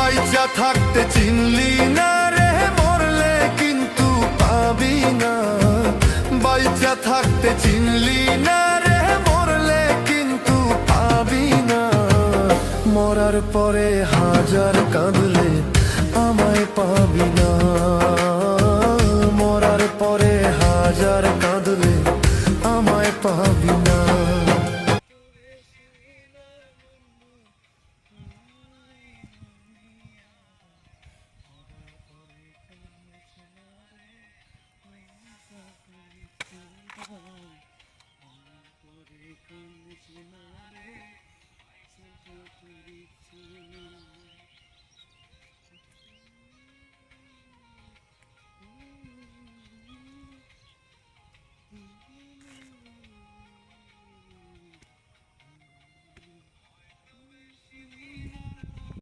বাইচা থাকতে চিনলি না রে, মরলে কিন্তু পাবি না। বাইচা থাকতে চিনলি না রে, মরলে কিন্তু পাবি না। মরার পরে হাজার কাঁদলে আমায় পাবি না। মরার পরে হাজার কাঁদলে আমায় পাবি না।